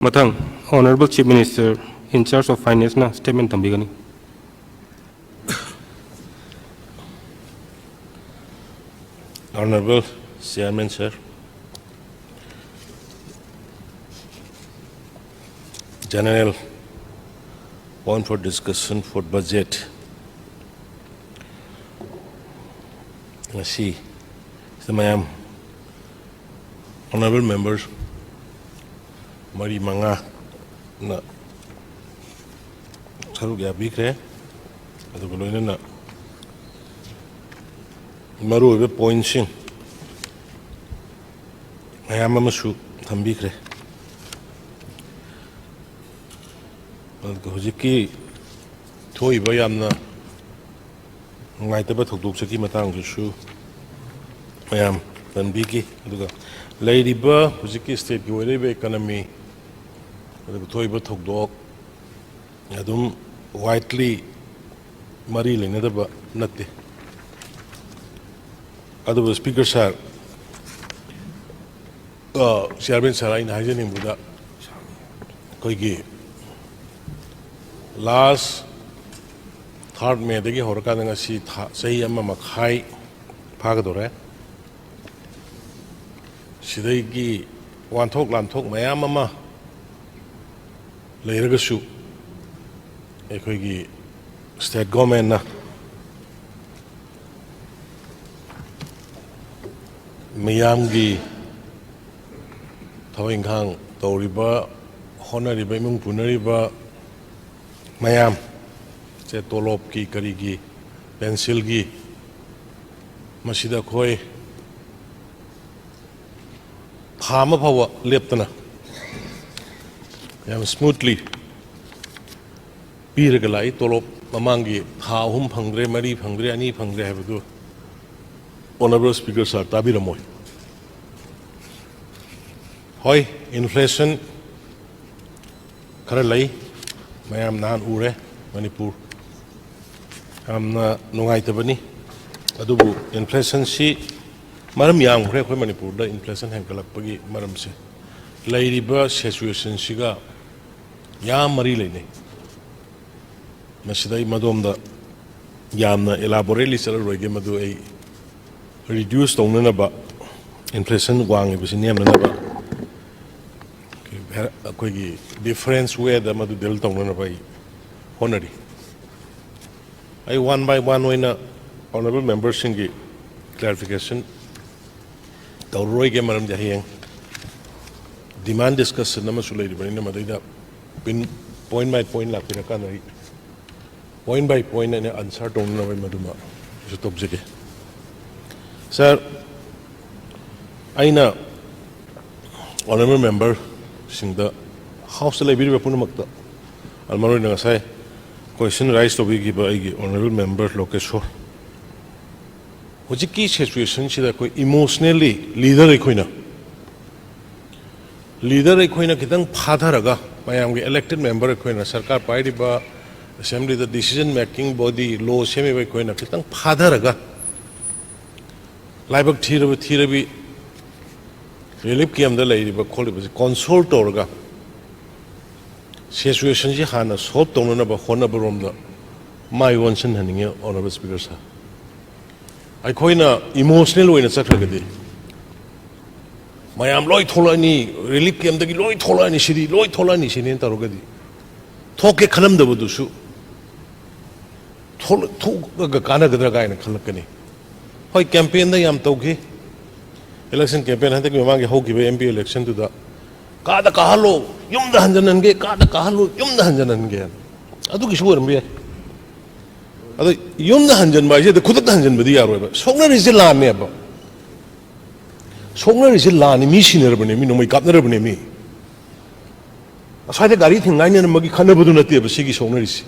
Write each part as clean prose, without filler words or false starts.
Mathang, Honorable Chief Minister, in charge of finance na statement tambigani. Honorable Chairman, sir. General point for discussion for budget. See, ma'am, honorable members, Mari Manga na saru gya bikre, ado goloina na maru be pointsing. Ma'am amasu thambikre. Hojiki thoi ba yamna ngai ta ba thokdok saki matang su mayam tanbiki aduga leiriba hojiki state gi wele be economy aduga thoi ba thokdok adum widely mari lena da ba natte aduga speaker sir chairman sir ai na hajani buda koi gi last 3rd May dagi horka nga si sahi amma makhai phagadore sidai gi wanthok lanthok mayam ama leiragasu ekhoi gi state government na mayam gi thawing khang tawriba honariba imung punariba mayam se tolop ki kari gi pencil gi masida khoi phama phawa leptana yam smoothly piragalai tolop mamangi tha hum phangre mari phangre ani phangre habdu honorable speaker sir tabiramoy hoi inflation khara lai mayam nan ure Manipur amna nungai tabani adubu inflation si maram yang khre khoi Manipur da inflation hankalak pagi maram se lairiba situation siga yam mari leine masidai madom da yamna elaborately sala roige madu ai reduce tongna ba inflation wang ibisi niam na ba koi gi difference way da madu del tongna ba honori I one by one oina honorable members singi clarification tawroi ge maram jahiyeng demand discussion nama sulai di bani nama daida pin point by point la pina kan ri point by point ne answer tong na bai maduma so top jege sir aina honorable member singda house la biri puna makta almaroi na sai question raised to be given honorable member Lokeshwar. Hojiki situation sida koi emotionally leader ekoina kitang phadharaga mayam ge elected member ekoina sarkar pairi ba assembly the decision making body law semi ba ekoina kitang phadharaga laibak thirabi relief ki amda lai ba kholi ba consult orga situation ji hana solve tong na ba hona brom da mai wonsen haninge honorable speaker sir ai khoina emotional way na chakra gadi mayam loi tholani relief kem dagi loi tholani sidi loi tholani sinin taro gadi thoke khanam da budu su thol ga kana gadra ga ina khalakani hoi campaign da yam tauge election campaign hantak memang ge hoki be mp election tu da kada kahalo yumda hanjanan ge kada kahalo yumda hanjanan ge adu ki shuar mbe adu yumda hanjan ba je de khudat hanjan badi yaro ba songna rizil la ne ba songna rizil la ni mi siner bane mi no mai kapner bane mi asai de gari thingai ne magi khana budu na te ba sigi songna rizil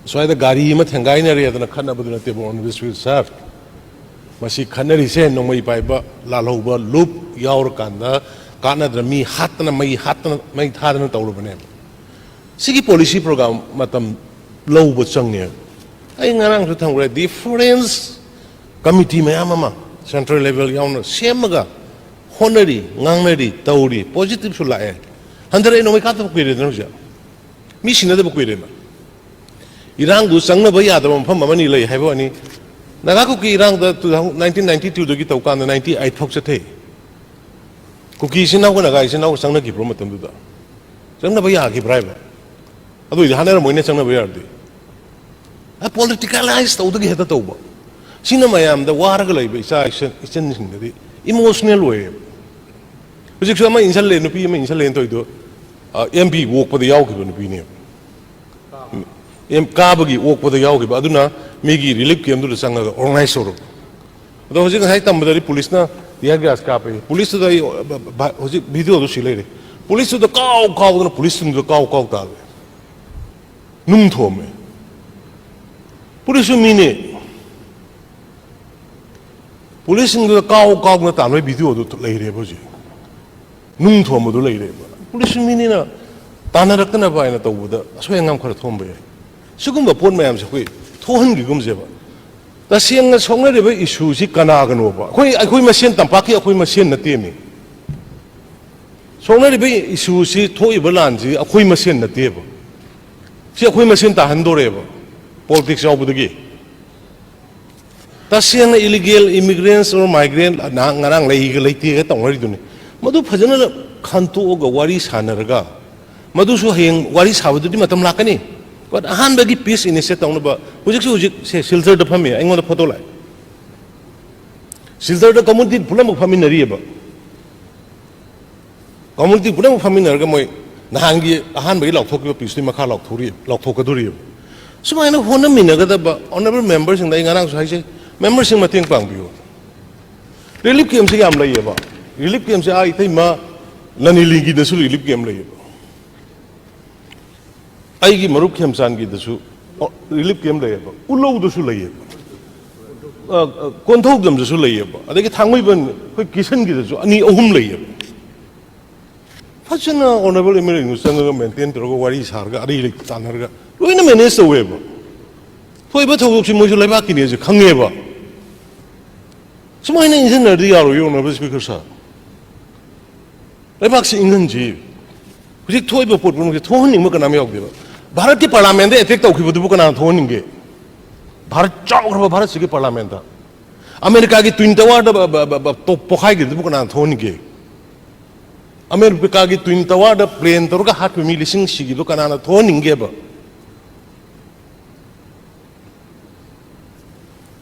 asai de gari ma thingai ne re da khana budu na te ba on this will serve masi khana rizil no mai pai ba la lo ba loop yaur kanda Kanadra mi hatna mai thadana tawru bane sigi policy program matam low bo changne ai ngarang su thangre difference committee mayam ama central level yauna semaga honari ngangnari tawri positive su lae हंदरे नोई का तो कुइरे न होजा मी सिना दे कुइरे ना इरांग दु संग न भई आदम फम मनी लई हाइबो अनि नगा को की इरांग द 1992 दगी तौका 98 थोक चथे कुकी सिना को नगा सिना को संग न की प्रोमोट तम दुदा संग न भई आ की ब्राइब अदु इहाने मोइने संग न भई आरदी आ पॉलिटिकलाइज तौदगी हेता तौबा सिना मयाम द वारग लई इसा इसन सिंग दि इमोशनल वे हुजिक सो मा इंसल ले नुपी मा इंसल ले तोइदो एमपी वोक पद याव की नुपी ने एम काबगी वोक पद याव की अदुना मेगी रिलीफ कैम्प दु संग ऑर्गेनाइज हो अदो हुजिक हाई तमदरी पुलिस ना दिया गैस का पे पुलिस द हुजिक वीडियो दु सिले रे पुलिस द काव काव द पुलिस द काव काव ता नुम थोमे पुलिस मीने पुलिस काव काव न तानवे वीडियो दु ले रे बजी नुम थोम दु ले रे पुलिस मीने ना ताना रखना बाय ना तौबद असोय ngam खर थोम बे सुगुम पोन मयाम से कोई थोहन गी गुम जेबा तसेंग सोंग रे बे इशू सि कना गनो बा कोई मसेन तंपाकी कोई मसेन नते मी सोंग रे बे इशू सि थोइ बलान जी कोई मसेन नते बा सि कोई मसेन ता हंदोरे बा पॉलिटिक्स यावबदगी तसेंग इलीगल इमिग्रेंट्स और माइग्रेंट ना ngarang leite ga tongri duni मधु फजन खानतोग वारी सानरगा मधुसु हेंग वारी साबदुदि मतम लाकनी बट अहान बगी पीस इनिशिएट तौनबा हुजिक से सिल्चर द फमी आइंगोन फोटो लाइ Silchar the community Pullum फमी नरियबा community Pullum फमी Narga मोय नहांगी अहान बगी लौथोकिबा पीसनि मखा लौथोकदुरि सुमायना होन मिनगदबा ऑनरेबल मेंबर्स इंग दाइ ngarang साइसे मेंबर्स सिंग मतेंग पांगबियो रिलीफ कैम्प से याम लइयबा रिलीफ कैम्प से आई मा ननिलिंगी दसु रिलीफ कैम्प लइयबा आईगी मरुप खेमसान की दसु रिलीफ कैम्प लइयबा उलौ दसु लइयबा कोंथौ दम दसु लइयबा अदगी थांगमैबन कोइ किशन की दसु अनि अहुम लइयबा फजन ऑनरेबल एमएलए नुसंग मेंटेन तरोग वारी सारगा अरि लिक तानरगा लोइना मैनेज तवेबा थोइबा थौसि मोइसु लाइबा किने जे खंगेबा सुमाइना इंजीनियर दि यारो यो ऑनरेबल स्पीकर सा लाइबा से इंगन जी हुजिक थोइबा पोटबुन के थोहनिंग म कनाम यावदेबा भारत के पार्लियामेंट अटैक तौखिबदुबु कना थोहनिंगे भारत चावरबा भारत सिगे पार्लियामेंट अमेरिका की ट्विन टावर तो पोखाई के दुबु कना थोहनिंगे अमेरिका की ट्विन टावर प्लेन तौरगा हाथ में लिसिंग सिगी दु कना थोहनिंगेबा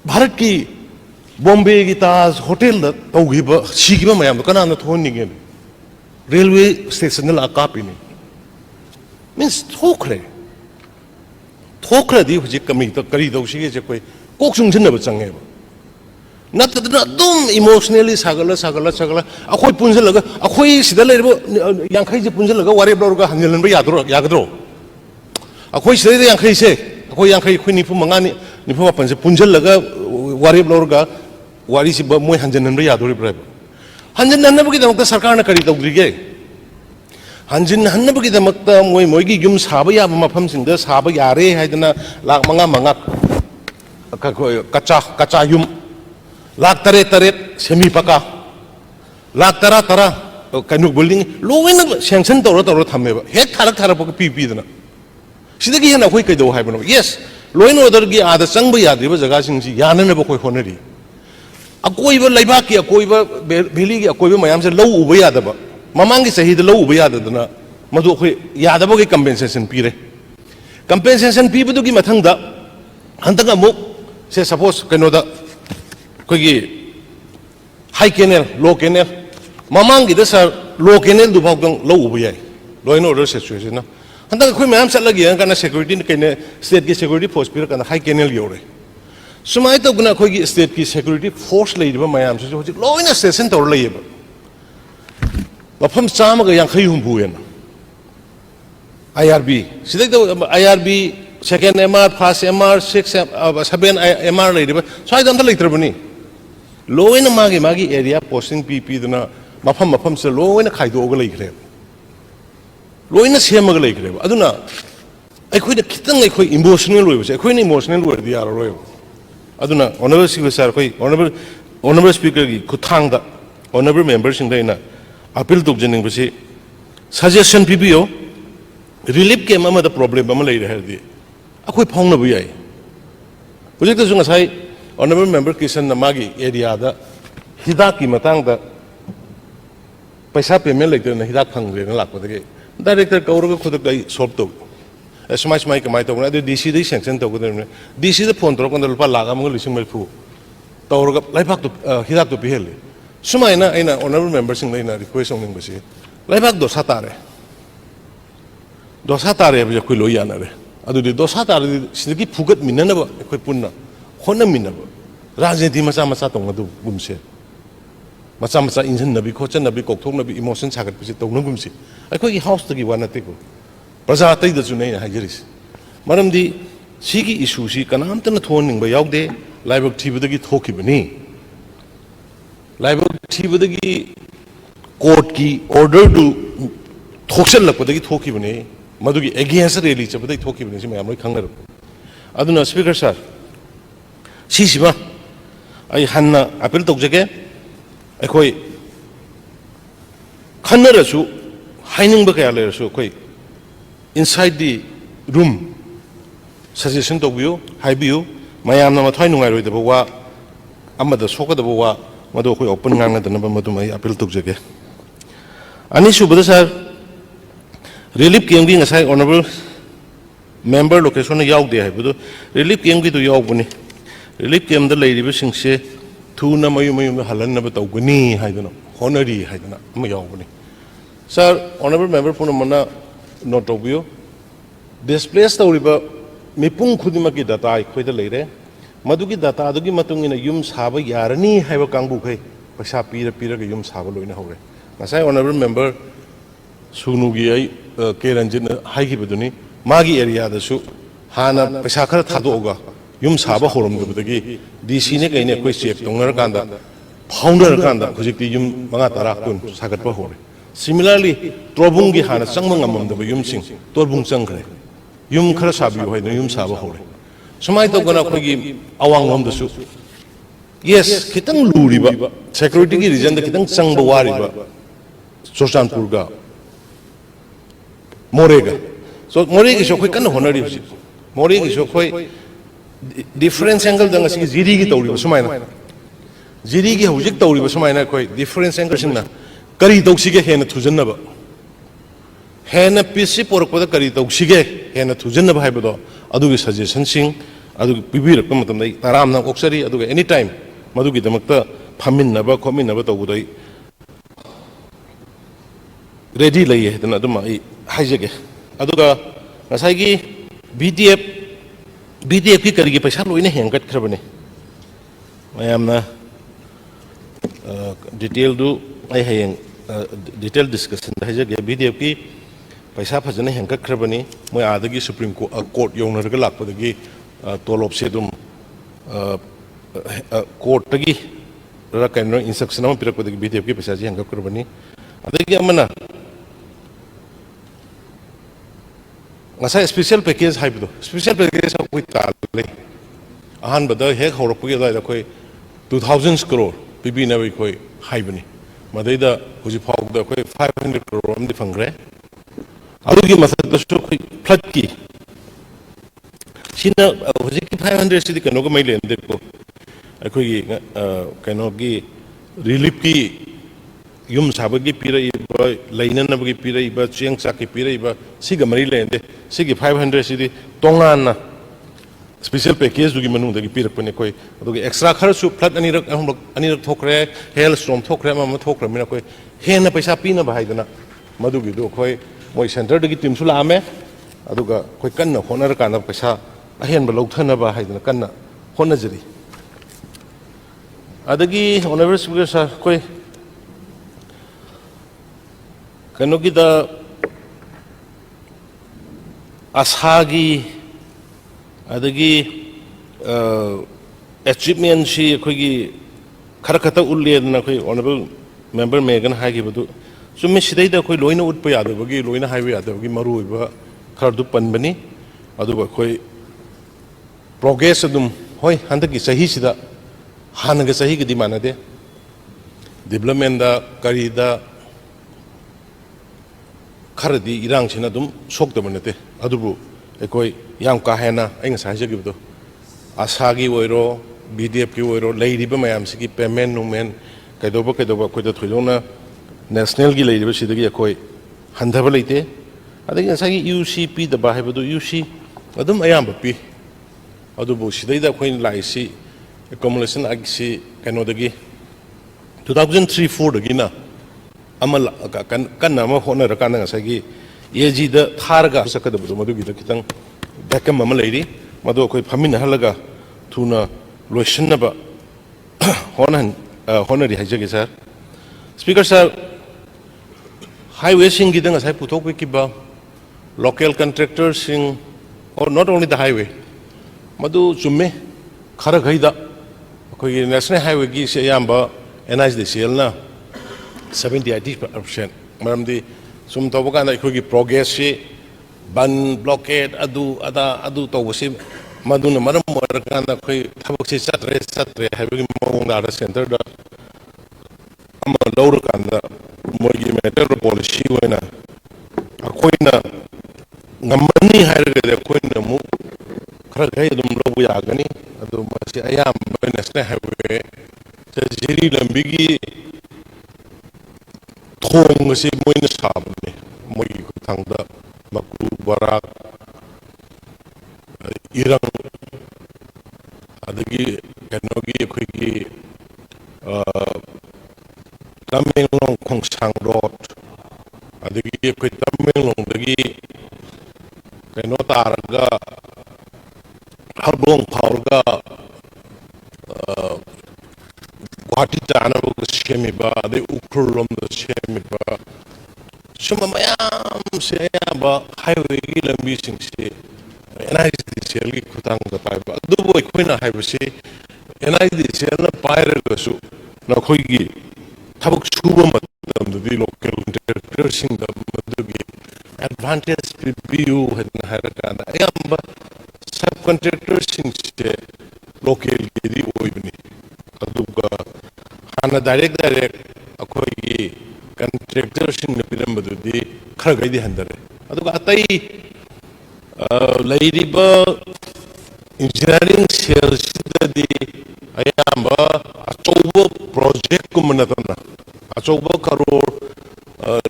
भारत की बॉम्बे की ताज होटल तौगिबा सिगिबा मयाम कना थोहनिंगे रेलवे स्टेशन अकापीनी मीन्स थोखरे हुजिक कमी तो करी दौसिगे जे कोई कोक सुंजनब चंगेबा नतदना दुम इमोशनली सागल अखोय पुंजलगा अखोय सिदा लेरबो यांखै जे पुंजलगा वारेब लौरगा हंजलनबा यागद्रो अखोय सिदा यांखै से अखोय यांखै खोय निफु मंगानी निफु मापन से पुंजलगा वारेब लौरगा वारी से मोय हंजननबा यादोरिब्रा हंजन हन्नबगी दमक सरकार ने करी तौद्रिगे हंजन हन्नबगी दमक मोय मोयगी युम साबा याब मफम सिंग साबा यारे हाइदना लाख मंगा कच्चा युम लाख तरे सेमी पका लाख तरा कनु बिल्डिंग लोइना सैंक्शन तौर थमेबा हेक थारक पीदना सिदगी हेना कोई कैदौ हाइबनो यस लोइन ऑर्डर की आदा चंग याद्रिबा जगह सिंगसी याननबा कोई होनरी अकोइब लैबाक की अकोइब भेली की अकोइब मयाम से लौ उब यादब ममांग की सही लौ उब यादना मधु अखोय यादब की कंपेंसेशन पीरे कंपेंसेशन पीबदु की मथंग दा हंतक अमुक से सपोज कनोदा कोई हाई कैनल लो कैनल ममांग की सर लो कैनल दुफाव लौ उब याय लॉ एंड ऑर्डर सिचुएशन हंतक अखोय मयाम चलगी कना सिक्योरिटी कने स्टेट की सिक्योरिटी फोर्स पीर कना हाई कैनल योरे सुमाय तो गुना कोई स्टेट की सिक्योरिटी फोर्स लेरिबा मयाम से होजि लोइना स्टेशन तौर लेयबा मफम चामगा यांखै हुंबुएन आईआरबी सिदे IRB second MR first MR 6 7 MR लेरिबा स्वाइदम त लेत्रबनी लोइना मागी एरिया पोस्टिंग पीदना मफम से लोइना खाइदोगा लेखरे लोइना सेमगा लेखरे अदुना अखोइना खितंग अखोइ इमोशनल होइबसे अखोइना इमोशनल होइदि यारोय अदुना ऑनरेबल स्पीकर सर कोई ऑनरेबल स्पीकर की खुथांग दा ऑनरेबल मेंबर्स सिंग दैना अपील तौजनिंग बसे suggestion pibiyo relief came amada problem ama lei herdi akoi phongna bu yai project ta junga sai honorable member Kishan namagi area da hidak ki matang da paisa payment like na hidak phangre na lakpa de director kauraga khudak dai solve to smai smai kamai to na DC dai sanction to ko DC da phone to ko lupa laga mo lising mai phu tauraga laibak to hidak to pihele sumai na aina honorable member sing na request ong basi laibak do satare ba ko lo yana re adu di do satare sidiki phugat minna ba ko punna khona minna ba rajniti macha macha tong adu gumse macha macha injin nabi khochan nabi kokthok nabi emotion sagat pisi tong na gumse ai ki house tagi wana te ko praja tai da chunai na hajiris maramdi sigi issue si kanam tan thon ning ba yaude laibak thibadagi thoki bani laibak thibadagi court ki order du thoksel lakpadagi thoki bani madugi against rally chabadagi thoki bani si mayam loi khangnar aduna speaker sir si siba ai hanna appeal tokjage akhoi khannarasu haining ba kaya lerasu akhoi inside the room suggestion tokbiu haibiu mayam na mathai nungai roi daba wa amada soka daba wa madu akhoi open ngangna dana ba madu mai appeal tokjage ani subada sir relief kemgi ngasai honorable member location yaugde haibudu relief kemgi du yaubuni relief kem da leiriba singse thuna mayu halanna ba tawgani haidana honori haidana ma yaubuni sir honorable member puna mana note obio displace tawriba mipung khudima ki data ai khoida leire madugi data adugi matungina yum saba yarani haiba kangbu khai paisa pira ga yum saba loina hore ngasai honorable member sunugi ai keranjin haigibaduni magi area da su hana paisa khara thadoga yum saba horom debudagi DC ne kaine koi check tongnar kanda founder kanda hujikti yum manga tara kun sagat pa hore similarly torbung gi hana changmang amam da yum sing torbung changkhre yum khara sabi hoi na yum saba hore sumai to gona khogi awang ngom da su yes kitang luriba security gi region da kitang changba wariba Churchanpur ga Morega so Morega so khoi kan honari si Morega so khoi difference angle dang asi ziri gi tawri sumaina ziri gi hojik tawri sumaina khoi difference angle singna kari tawsige hena thujanna ba hena pisi porko da kari tawsige hena thujanna ba haibodo adu gi suggestion sing adu gi pibir ko matam dai taram na oksari adu gi anytime madu gi damakta phamin na ba khomin na ba tawudai ready lay dana dum ai haijage aduga ngasai gi BDF ki kari gi paisa loina hengat khrabane mayamna detail du ai hayeng detail discussion haijage BDF ki paisa phajana hengat khrabane moi adagi supreme court yongnar ga lakpadagi tolop se dum court tagi ra kaino instruction am pirakpadagi BDF ki paisa ji hengat khrabane adagi amana ngasai special package haibido special package koi tale ahan bada hek horokpagi da koi 2000 crore pibi na koi haibani madai da huji phok da koi 500 crore am di phangre adugi masad da su koi flood ki sina huji ki 500 sidi kano ko mai lende ko koi gi kano gi relief ki yum sabagi pira iba laina na bagi pira iba chiang sak ki pira iba siga mari lende sigi 500 sidi tongan na special package dugi manu dagi pira pone koi adugi extra khar su flat ani rak thokre hailstorm thokre ma thokre mina koi hena paisa pina ba haidana madugi do koi moi center dagi team su lame aduga koi kanna honar kana paisa ahen ba lauthana ba haidana kanna honajari adagi honorable speaker sir koi kanogi da asagi adagi achievement si khogi kharakata ulle na khoi honorable member megan hagi badu sumi sidai da khoi loina utpa yadu bagi loina highway yadu bagi maru ba khardu panbani adu ba khoi progress adum hoi handaki sahi sida hanaga sahi gi dimanade development da kari da ꯈꯔꯗꯤ ꯏꯔꯥꯡꯁꯤꯅ ꯑꯗꯨꯝ ꯁꯣꯛꯇꯕ ꯅꯠꯇꯦ ꯑꯗꯨꯕꯨ ꯑꯩꯈꯣꯏ ꯌꯥꯝ ꯀꯥ ꯍꯦꯟꯅ ꯑꯩ ꯉꯁꯥꯏ ꯍꯥꯏꯖꯈꯤꯕꯗꯣ ꯑꯁꯥꯒꯤ ꯑꯣꯏꯔꯣ BDFꯀꯤ ꯑꯣꯏꯔꯣ ꯂꯩꯔꯤꯕ ꯃꯌꯥꯝꯁꯤꯒꯤ ꯄꯦꯃꯦꯟ ꯅꯨꯡꯃꯦꯟ ꯀꯩꯗꯧꯕ ꯑꯩꯈꯣꯏꯗ ꯊꯣꯏꯗꯣꯛꯅ ꯅꯦꯁꯅꯦꯜꯒꯤ ꯂꯩꯔꯤꯕꯁꯤꯗꯒꯤ ꯑꯩꯈꯣꯏ ꯍꯟꯊꯕ ꯂꯩꯇꯦ ꯑꯗꯒꯤ ꯉꯁꯥꯏꯒꯤ UC ꯄꯤꯗꯕ ꯍꯥꯏꯕꯗꯨ UC ꯑꯗꯨꯝ ꯑꯌꯥꯝꯕ ꯄꯤ ꯑꯗꯨꯕꯨ ꯁꯤꯗꯩꯗ ꯑꯩꯈꯣꯏꯅ ꯂꯥꯛꯏꯁꯤ ꯑꯦꯀꯣꯃꯣꯂꯦꯁꯟ ꯑꯦꯛꯁꯤ ꯀꯩꯅꯣꯗꯒꯤ 2003-04 ꯑꯃ ꯀꯟꯅ ꯑꯃ ꯍꯣꯠꯅꯔꯀꯥꯟꯗ ꯉꯁꯥꯏꯒꯤ AGꯗ ꯊꯥꯔꯒ ꯆꯠꯀꯗꯕꯗꯣ ꯃꯗꯨꯒꯤꯗ ꯈꯤꯇꯪ ꯚꯦꯀꯝ ꯑꯃ ꯂꯩꯔꯤ ꯃꯗꯨ ꯑꯩꯈꯣꯏ ꯐꯝꯃꯤꯟꯅꯍꯜꯂꯒ ꯊꯨꯅ ꯂꯣꯏꯁꯤꯟꯅꯕ ꯍꯣꯠꯅꯔꯤ ꯍꯥꯏꯖꯒꯦ ꯁꯥꯔ speaker sir हाईवेसिंगीदा ngасai puthokpikiba local contractors sing or not only the highway madu chumme khara ghaida koi national highway gi se yamba NHDCL na 70-80% maramdi sum tobaga na koi gi progress se ban blockade adu tobasi maduna maram warka na koi thabak se chatre highway mong na center da ama lawr kanda मोगी matter policy होना अखोइना ngамani hairga khoina mu khara gai dum lobu yagani adu masi ayam national highway jiri lambi gi thong se moina sabne moi thangda maku barak irang adagi kanogi khoigi Tamenglong Khongsang Road adagi akhoi Tamenglong dagi kaino targa Harbong Phaurga Guwahati tana bu semiba adai Ukhrul lom da semiba suma mayam se ba highway gi lambi sing se NHDCL gi khutang da paiba adubu akhoi na haibasi NHDCL na pairaga su na khoi gi tabuk suba matadamdadi local contractorsingda madugi advantage piu hadna harakana ayamba subcontractorsingse local gidi oibni aduga hana direct akhoi contractorsing na pirammadudi khara gaidi handare aduga atai leiriba engineering sales dadi ayamba achouba project kumanatana achouba karor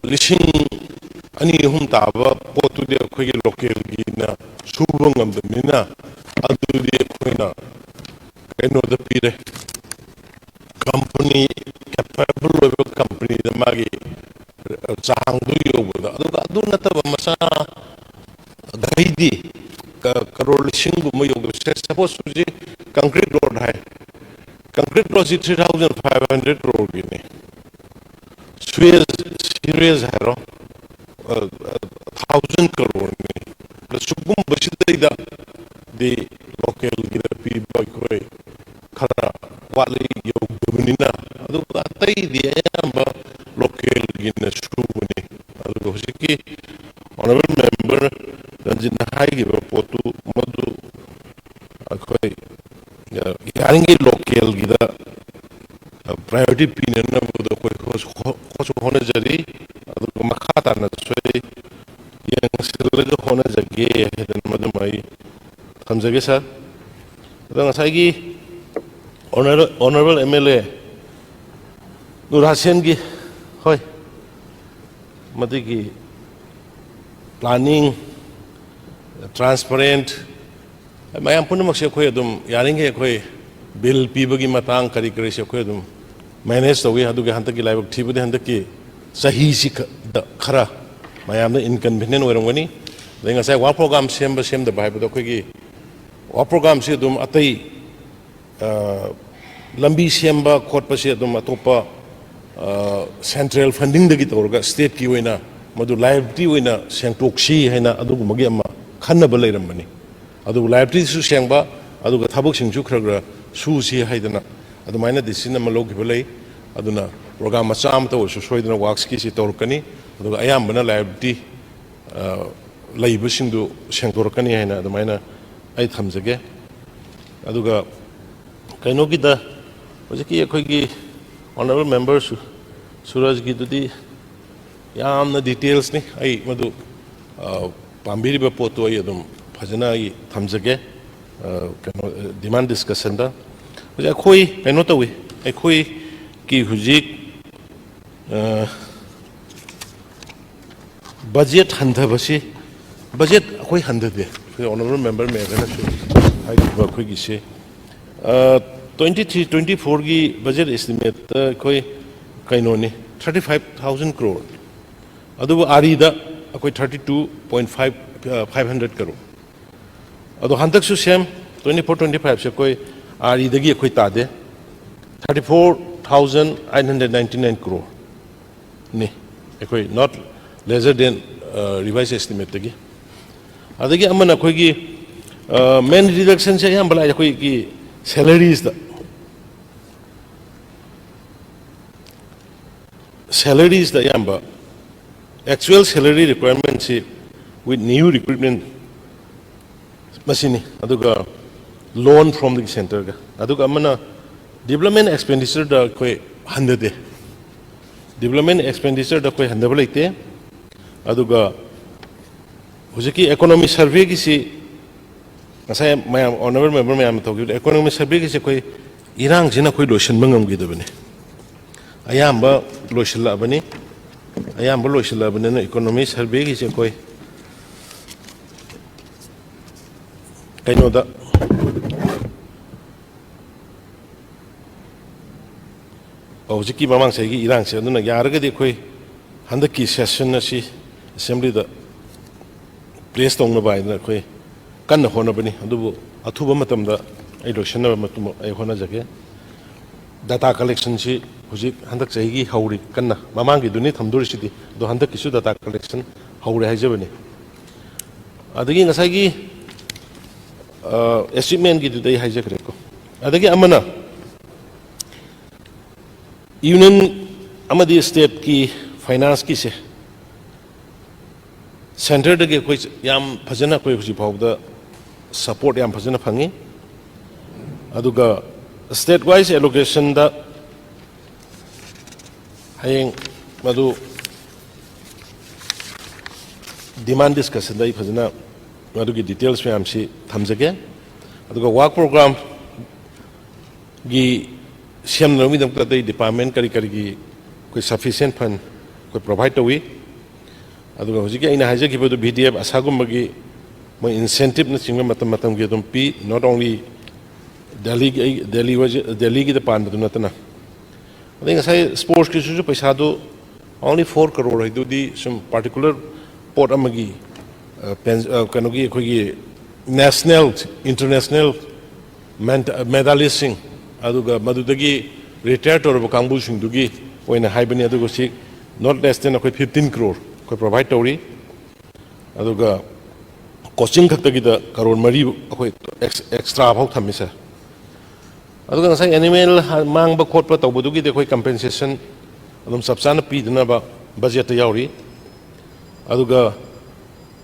lising ani hum taba potu de khoi local gi na subangam damina adu de khoina kaino da pire company capable of company da magi chang du yobuda adu nataba masa gaidi karor lising bu mo yogu suppose concrete road hai concrete road 3,500 crore ki ne serious haro 1,000 crore ne the sugum basida the local gida pi boy koi khara wali yogdubnina adu atai di ayamba local gina subuni adu hosiki honorable member ranjit hai gi potu madu akhoi yaringi local gida priority pinana budo koi khos hone jari adu makhata na soi yang silga hone jage hedan madumai thamjage sir adang saigi honorable MLA Nur Hasen gi hoi madigi planning transparent mayam punamak se khoi adum yaringe khoi bill pibagi matang kari se khoi adum manage to we hadu ge hantaki laibak thibudi hantaki sahi si khara mayam na inconvenient oirongani lenga sai wa program sem da bai bu khoi gi wa program se adum atai lambi semba khotpa se adum atopa central funding dagi torga state ki oina madu liability oina sengtoksi haina adugu magi amma khanna ba leiramani adu liability su sengba aduga thabuk singju khragra su si haidana adumaina decision ma logi belai aduna program macha am to su soidana works ki si torkani aduga ayambana liability laibasingdu sengtorkani haina adumaina ai thamjage aduga kainogi da hojiki akhoi gi honorable members Suraj gi dudi ꯌꯥꯝꯅ ꯗꯤꯇꯦꯜꯁꯅꯤ ꯑꯩ ꯃꯗꯨ ꯄꯥꯝꯕꯤꯔꯤꯕ ꯄꯣꯠꯇꯨ ꯑꯩ ꯑꯗꯨꯝ ꯐꯖꯅ ꯑꯩ ꯊꯝꯖꯒꯦ ꯀꯩꯅꯣ ꯗꯤꯃꯥꯟ ꯗꯤꯁꯀꯁꯟꯗ ꯍꯧꯖꯤꯛ ꯑꯩꯈꯣꯏ ꯀꯩꯅꯣ ꯇꯧꯏ ꯑꯩꯈꯣꯏꯒꯤ ꯍꯧꯖꯤꯛ ꯕꯖꯦꯠ ꯍꯟꯊꯕꯁꯤ ꯕꯖꯦꯠ ꯑꯩꯈꯣꯏ ꯍꯟꯊꯗꯦ ꯑꯩꯈꯣꯏ ꯑꯣꯅꯔꯦꯕꯜ ꯃꯦꯝꯕꯔ ꯃꯦꯌꯔꯅꯁꯨ ꯍꯥꯏꯈꯤꯕ ꯑꯩꯈꯣꯏꯒꯤꯁꯤ 23-24ꯒꯤ ꯕꯖꯦꯠ ꯑꯦꯁꯇꯤꯃꯦꯠꯇ ꯑꯩꯈꯣꯏ ꯀꯩꯅꯣꯅꯤ 35,000 crore ꯑꯗꯨꯕꯨ ꯑꯥꯔꯤꯗ ꯑꯩꯈꯣꯏ 32.500 crore ꯑꯗꯣ ꯍꯟꯗꯛꯁꯨ ꯁꯦꯝ 24-25ꯁꯦ ꯑꯩꯈꯣꯏ ꯑꯥꯔꯤꯗꯒꯤ ꯑꯩꯈꯣꯏ ꯇꯥꯗꯦ 34,899 crore ꯅꯤ ꯑꯩꯈꯣꯏ ꯅꯣꯠ ꯂꯦꯖꯔ ꯗꯦꯟ ꯔꯤቫꯏꯁ ꯑꯦꯁꯇꯤꯃꯦꯠꯇꯒꯤ ꯑꯗꯒꯤ ꯑꯃꯅ ꯑꯩꯈꯣꯏꯒꯤ ꯃꯦꯟ ꯔꯤꯗꯛꯁꯟꯁꯦ ꯑꯌꯥꯝꯕ ꯂꯥꯛꯑꯦ ꯑꯩꯈꯣꯏꯒꯤ ꯁꯦꯂꯔꯤꯁꯗ ꯑꯌꯥꯝꯕ actual salary requirement si with new recruitment masini aduga loan from the center ga aduga amana development expenditure da koi handade development expenditure da koi handaba leite aduga hujiki economy survey gi si ngasai mayam honorable member mayam thogi economy survey gi si koi irang jina koi lotion mangam gi dabani ayamba lotion la bani ayam bolo sila benar ekonomi survey kisah koi kaino da Ojiki mamang saya ki irang saya tu nak yar ke dekoi hendak ki session nasi assembly da place tong na bai na koi kan na hona bani adu athu ba matam da ai lotion na matum ai hona jage data collection si hujik handak chahi hauri kanna mamang gi duni thamduri sidi do handak kisu data collection hauri haijabani adagi ngasai gi estimate gi dudai haijak reko adagi amana union amadi state ki finance ki se center dagi koi yam phajana koi huji phawda support yam phajana phangi aduga state wise allocation da hayeng madu demand discussion dai fazana madu ki details me amsi thamjage aduga work program gi sem no mi dam ta dai department kari kari gi koi sufficient fund koi provide tawi aduga hojiki aina haje ki bodu BDF asagum bagi mo incentive na chingma matam matam gi dum pi not only Delhi ki the pan du natana I think say sports ki suju paisa do only 4 crore hai do di some particular port amagi kanogi khoi national international medalisting aduga madudagi retired or kangbu sing dugi oina haibani adugo si not less than 15 crore koi provide tori aduga coaching khaktagi da crore mari khoi extra phau thamisa aduga ngasai animal mangba khotpa tawbudugi de khoi compensation adum sabsana pi dina ba budget yauri aduga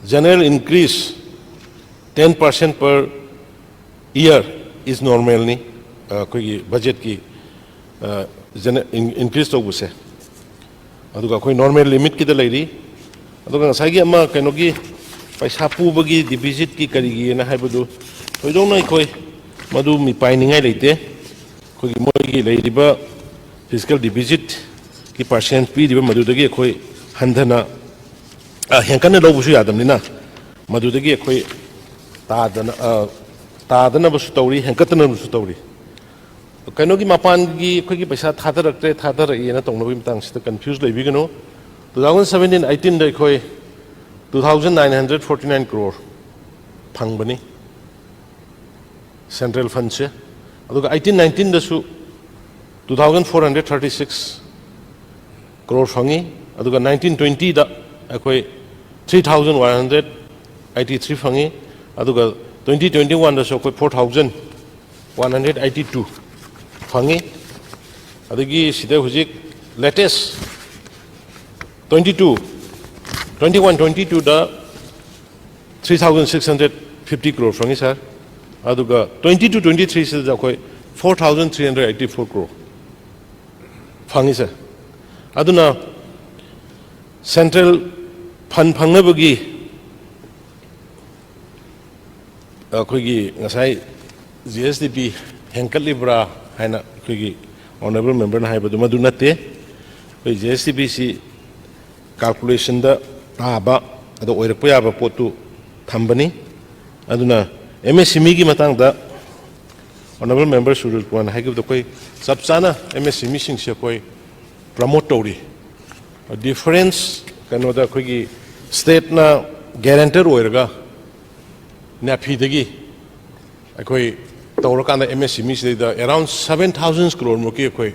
general increase 10% per year is normally koi budget ki increase tawbuse aduga khoi normal limit ki da lairi aduga ngasai gi ama kainogi paisa pubagi deficit ki karigi na haibudu thoidong nai khoi madu mi painingai leite khoi moigi leiriba fiscal deficit ki percent pi diba madudagi khoi handana henkana lobusu yadamnina madudagi khoi tadana basu tawri henkatana basu tawri kainogi mapan gi khoi gi paisa thadarak yena tongnabi matang sita confuse leibigano 2017-18 da khoi 2,949 crore phangbani central fund se aduga 18-19 da su 2,436 crore phangi aduga 19-20 da akoi 3,183 phangi aduga 2021 da su akoi 4,182 phangi adagi sida hujik latest 21-22 da 3,650 crore phangi sir aduga 22-23 sida akoi 4,384 crore phangi sir aduna Central Fund Pangnabagi Kuigi Nasai GSDP Henkel Libra Hana Kuigi Honorable Member Haibaduma Dunate GSDP calculation da Taba the Oirapuyaba Potu Tambani Aduna MSME gi matang da Honorable Member Surul Kwan Hagib the Koi Subsana MSME Sing Shakoi promotory a difference Kanoda Kuigi state na guarantor Oirga Napidagi Akoi Taurakanda MSME around 7,000 crore Muki Koi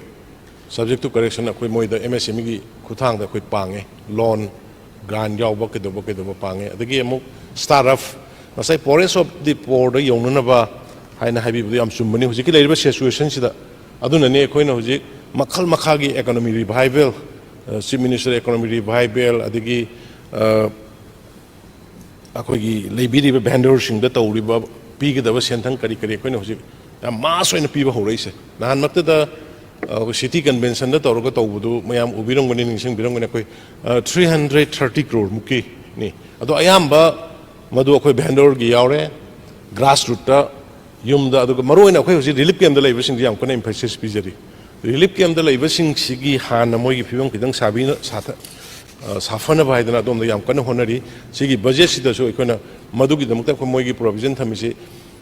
subject to correction Akoi Moi the MSME Kutang the Koi Pange loan grant Yaw Bucket Pange the game start off Masai Forest of the Port the Yonunaba Haina Habib the Amsumani Huziki labor situation Aduna Ne Koina Huzik Makal Makagi economy revival Chief Minister economy revival Adigi Akogi Labidi vendors in the Tauriba Pig the Sentang Kari Koina Huzik a mass in the people who race it. Nan Mata city convention the Toroka Tobudu Mayam Ubirong winning Sing Birong 330 crore Muki ni Ado Ayamba Madu Akoi vendor Giaure grassroot Yum the Maroina relief came the labor in the Yankon emphasis Pizari. Relief came the labor sing Sigi Han Moy Pivon Kidang Sabina Sata Safana by the Nadom the Yankon Honori, Sigi budget the so Ikona Maduki the Mutaka Mogi provision Tamisi.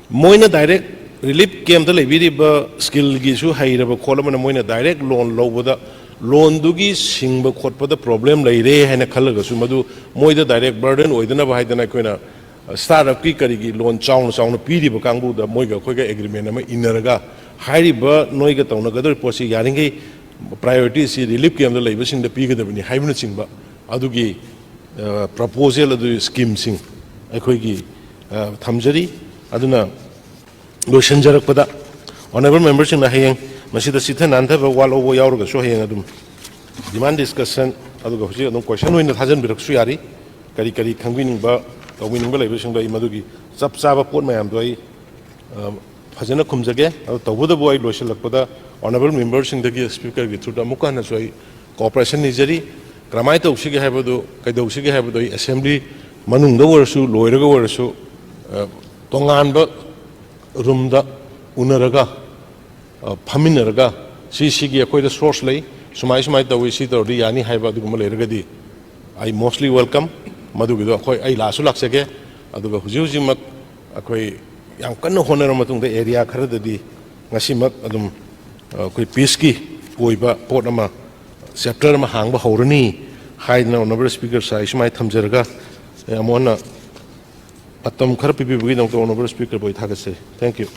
Moina direct relief came the labor skill Gisu Hairaba column and Moina direct loan low with the loan dugi sing the court for the problem like Ray and a color Sumadu Moy the direct burden or the Navaidana startup Kikarigi loan sound Pidi Bakangu, the Moiga Koga agreement, Inaraga, Hariba, Noiga Tonaga, Posi Yaringi, priorities, relief came the labors in the peak of the Hibernate Singba, Adugi, proposal of the scheme sing, Akogi, Tamjari, Aduna, Lucian Jarapada, honorable members in the Hayang, Masida Sitan and have a wall over Yaurga, Shohayadum. Demand discussion, Aduga, no question, when it hasn't been Suyari, Karikari, convening bar. Winning Belation by Madugi, Subsaba Port Mayam Doi, Fazana Kumzage, Tabuda Boy, Loshal Lakoda, honorable members in the speaker with Tudamuka and Soy, cooperation is ready, Gramaita Ushigi Habado, Kaidosigi Habado, Assembly, Manunda Versu, Loiraga Versu, Tonganba, Rumda, Unaraga, Paminaraga, Sishigi, Akoida source lay, Sumaismaita, we see the Riani Habadu Maleragadi. I mostly welcome. Madugido, I last luck again. Aduga Huzimak, Akoi Yankan Honor Matung the area Karadadi, Nasimak, Adum, Piski, Uiba, Portama, September Hangba Horani, hide now number speaker size, my Tamzerga, Amona Atom Karpi, we don't go number speaker boy Tagase. Thank you.